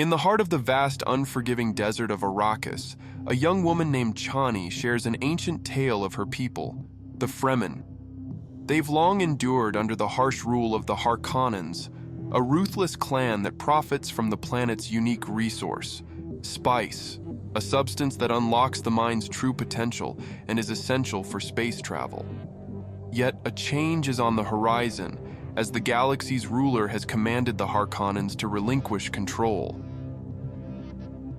In the heart of the vast, unforgiving desert of Arrakis, a young woman named Chani shares an ancient tale of her people, the Fremen. They've long endured under the harsh rule of the Harkonnens, a ruthless clan that profits from the planet's unique resource, spice, a substance that unlocks the mind's true potential and is essential for space travel. Yet a change is on the horizon, as the galaxy's ruler has commanded the Harkonnens to relinquish control.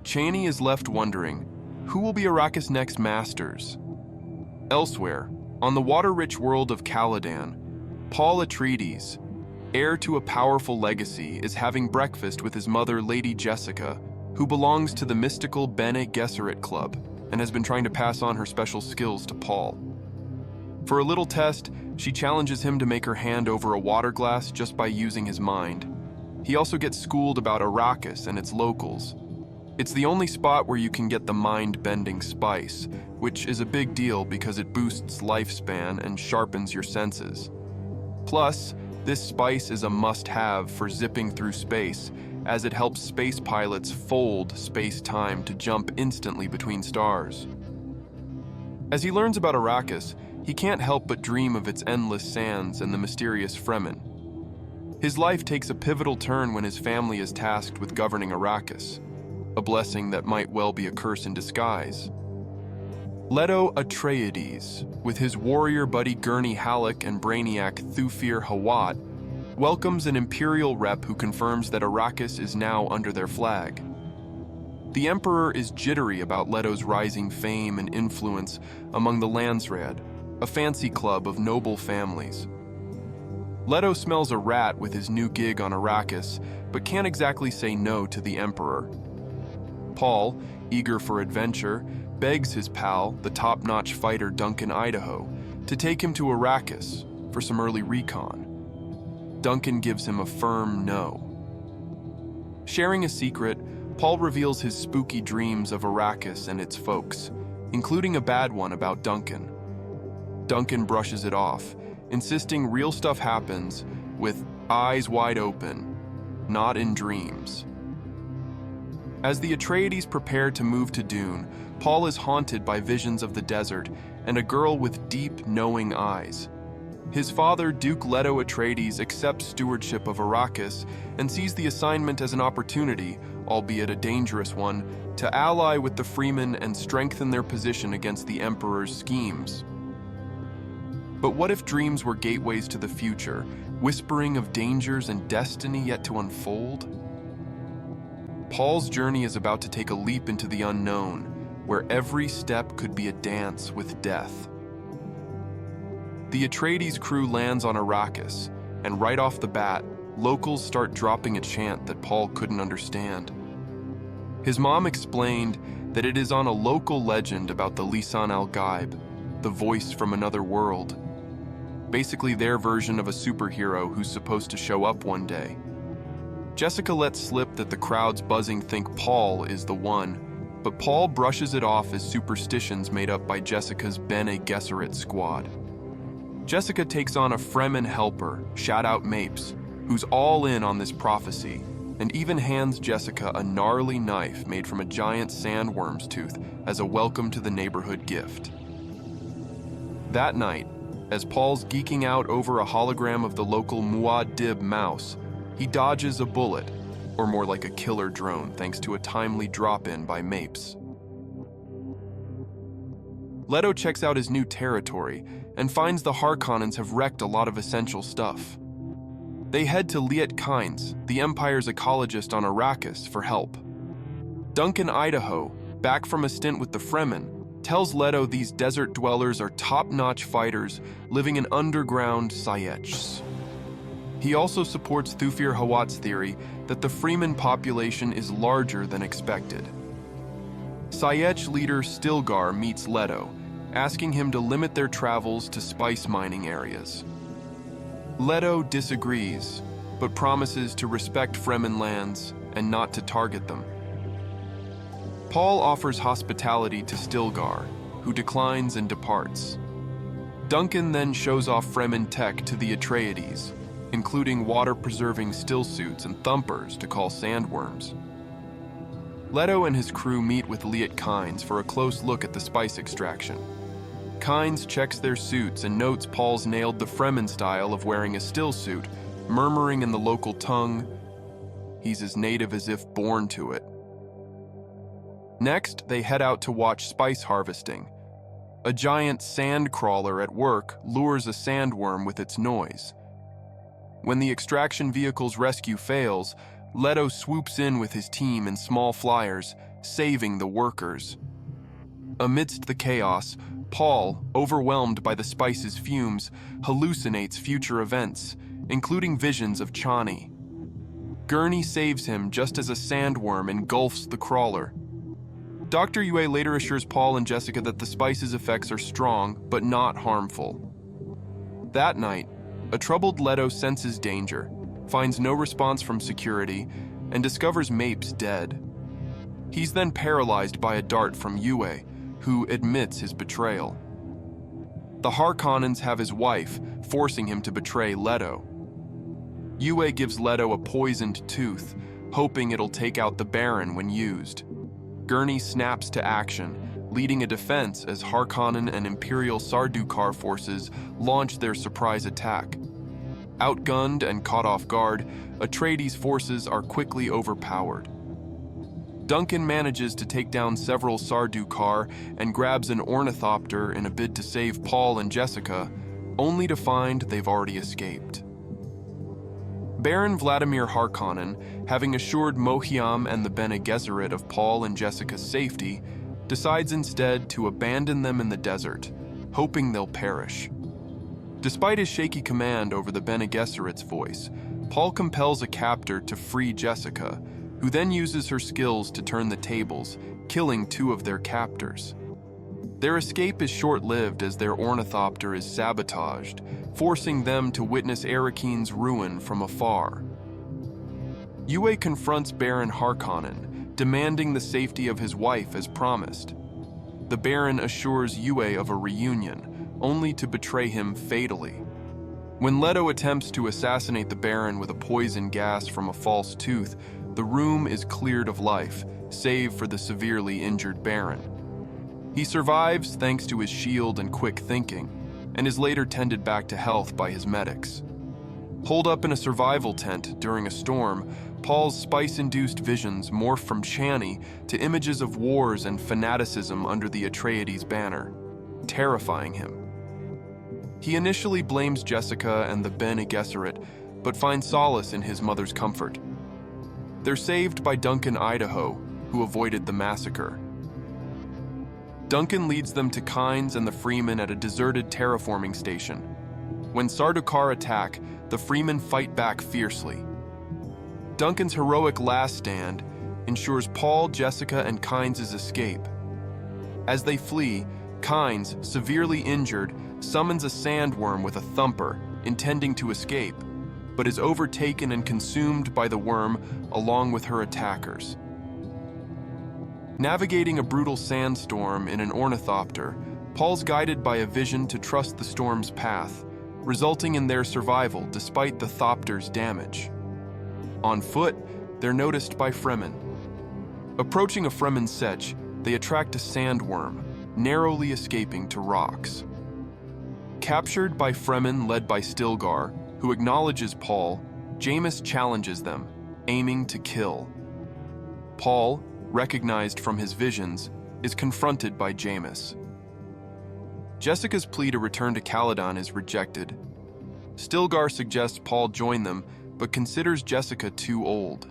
Chani is left wondering, who will be Arrakis' next masters? Elsewhere, on the water-rich world of Caladan, Paul Atreides, heir to a powerful legacy, is having breakfast with his mother, Lady Jessica, who belongs to the mystical Bene Gesserit Club and has been trying to pass on her special skills to Paul. For a little test, she challenges him to make her hand over a water glass just by using his mind. He also gets schooled about Arrakis and its locals. It's the only spot where you can get the mind-bending spice, which is a big deal because it boosts lifespan and sharpens your senses. Plus, this spice is a must-have for zipping through space, as it helps space pilots fold space-time to jump instantly between stars. As he learns about Arrakis, he can't help but dream of its endless sands and the mysterious Fremen. His life takes a pivotal turn when his family is tasked with governing Arrakis, a blessing that might well be a curse in disguise. Leto Atreides, with his warrior buddy Gurney Halleck and brainiac Thufir Hawat, welcomes an Imperial rep who confirms that Arrakis is now under their flag. The Emperor is jittery about Leto's rising fame and influence among the Landsraad, a fancy club of noble families. Leto smells a rat with his new gig on Arrakis, but can't exactly say no to the Emperor. Paul, eager for adventure, begs his pal, the top-notch fighter Duncan Idaho, to take him to Arrakis for some early recon. Duncan gives him a firm no. Sharing a secret, Paul reveals his spooky dreams of Arrakis and its folks, including a bad one about Duncan. Duncan brushes it off, insisting real stuff happens with eyes wide open, not in dreams. As the Atreides prepare to move to Dune, Paul is haunted by visions of the desert and a girl with deep, knowing eyes. His father, Duke Leto Atreides, accepts stewardship of Arrakis and sees the assignment as an opportunity, albeit a dangerous one, to ally with the Fremen and strengthen their position against the Emperor's schemes. But what if dreams were gateways to the future, whispering of dangers and destiny yet to unfold? Paul's journey is about to take a leap into the unknown, where every step could be a dance with death. The Atreides crew lands on Arrakis, and right off the bat, locals start dropping a chant that Paul couldn't understand. His mom explained that it is on a local legend about the Lisan al-Gaib, the voice from another world. Basically their version of a superhero who's supposed to show up one day. Jessica lets slip that the crowd's buzzing think Paul is the one, but Paul brushes it off as superstitions made up by Jessica's Bene Gesserit squad. Jessica takes on a Fremen helper, shout-out Mapes, who's all in on this prophecy, and even hands Jessica a gnarly knife made from a giant sandworm's tooth as a welcome to the neighborhood gift. That night, as Paul's geeking out over a hologram of the local Muad'Dib mouse, he dodges a bullet, or more like a killer drone, thanks to a timely drop-in by Mapes. Leto checks out his new territory and finds the Harkonnens have wrecked a lot of essential stuff. They head to Liet Kynes, the Empire's ecologist on Arrakis, for help. Duncan Idaho, back from a stint with the Fremen, tells Leto these desert dwellers are top-notch fighters living in underground Sayechs. He also supports Thufir Hawat's theory that the Fremen population is larger than expected. Sayech leader Stilgar meets Leto, asking him to limit their travels to spice mining areas. Leto disagrees, but promises to respect Fremen lands and not to target them. Paul offers hospitality to Stilgar, who declines and departs. Duncan then shows off Fremen tech to the Atreides, including water-preserving still suits and thumpers to call sandworms. Leto and his crew meet with Liet Kynes for a close look at the spice extraction. Kynes checks their suits and notes Paul's nailed the Fremen style of wearing a still suit, murmuring in the local tongue, he's as native as if born to it. Next, they head out to watch spice harvesting. A giant sand crawler at work lures a sandworm with its noise. When the extraction vehicle's rescue fails, Leto swoops in with his team in small flyers, saving the workers. Amidst the chaos, Paul, overwhelmed by the spice's fumes, hallucinates future events, including visions of Chani. Gurney saves him just as a sandworm engulfs the crawler. Dr. Yue later assures Paul and Jessica that the spice's effects are strong, but not harmful. That night, a troubled Leto senses danger, finds no response from security, and discovers Mapes dead. He's then paralyzed by a dart from Yue, who admits his betrayal. The Harkonnens have his wife, forcing him to betray Leto. Yue gives Leto a poisoned tooth, hoping it'll take out the Baron when used. Gurney snaps to action, leading a defense as Harkonnen and Imperial Sardaukar forces launch their surprise attack. Outgunned and caught off guard, Atreides' forces are quickly overpowered. Duncan manages to take down several Sardaukar and grabs an ornithopter in a bid to save Paul and Jessica, only to find they've already escaped. Baron Vladimir Harkonnen, having assured Mohiam and the Bene Gesserit of Paul and Jessica's safety, decides instead to abandon them in the desert, hoping they'll perish. Despite his shaky command over the Bene Gesserit's voice, Paul compels a captor to free Jessica, who then uses her skills to turn the tables, killing 2 of their captors. Their escape is short-lived as their ornithopter is sabotaged, forcing them to witness Arakin's ruin from afar. Yue confronts Baron Harkonnen, demanding the safety of his wife as promised. The Baron assures Yue of a reunion, only to betray him fatally. When Leto attempts to assassinate the Baron with a poison gas from a false tooth, the room is cleared of life, save for the severely injured Baron. He survives thanks to his shield and quick thinking, and is later tended back to health by his medics. Holed up in a survival tent during a storm, Paul's spice-induced visions morph from Chani to images of wars and fanaticism under the Atreides banner, terrifying him. He initially blames Jessica and the Bene Gesserit, but finds solace in his mother's comfort. They're saved by Duncan Idaho, who avoided the massacre. Duncan leads them to Kynes and the Freemen at a deserted terraforming station. When Sardaukar attack, the Freemen fight back fiercely. Duncan's heroic last stand ensures Paul, Jessica, and Kynes' escape. As they flee, Kynes, severely injured, summons a sandworm with a thumper, intending to escape, but is overtaken and consumed by the worm along with her attackers. Navigating a brutal sandstorm in an ornithopter, Paul's guided by a vision to trust the storm's path, resulting in their survival despite the thopter's damage. On foot, they're noticed by Fremen. Approaching a Fremen setch, they attract a sandworm, narrowly escaping to rocks. Captured by Fremen led by Stilgar, who acknowledges Paul, Jameis challenges them, aiming to kill. Paul, recognized from his visions, is confronted by Jameis. Jessica's plea to return to Caladan is rejected. Stilgar suggests Paul join them, but considers Jessica too old.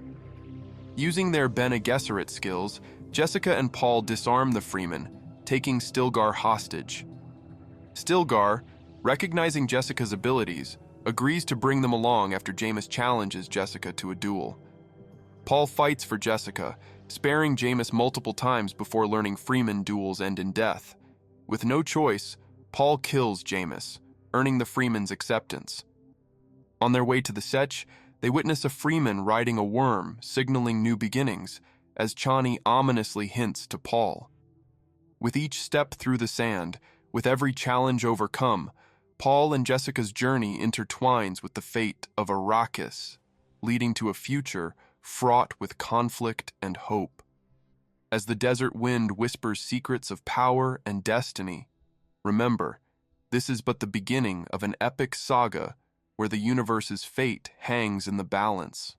Using their Bene Gesserit skills, Jessica and Paul disarm the Freemen, taking Stilgar hostage. Stilgar, recognizing Jessica's abilities, agrees to bring them along after Jameis challenges Jessica to a duel. Paul fights for Jessica, sparing Jameis multiple times before learning Freeman duels end in death. With no choice, Paul kills Jameis, earning the Freeman's acceptance. On their way to the Setch, they witness a Freeman riding a worm, signaling new beginnings, as Chani ominously hints to Paul. With each step through the sand, with every challenge overcome, Paul and Jessica's journey intertwines with the fate of Arrakis, leading to a future fraught with conflict and hope. As the desert wind whispers secrets of power and destiny, remember, this is but the beginning of an epic saga where the universe's fate hangs in the balance.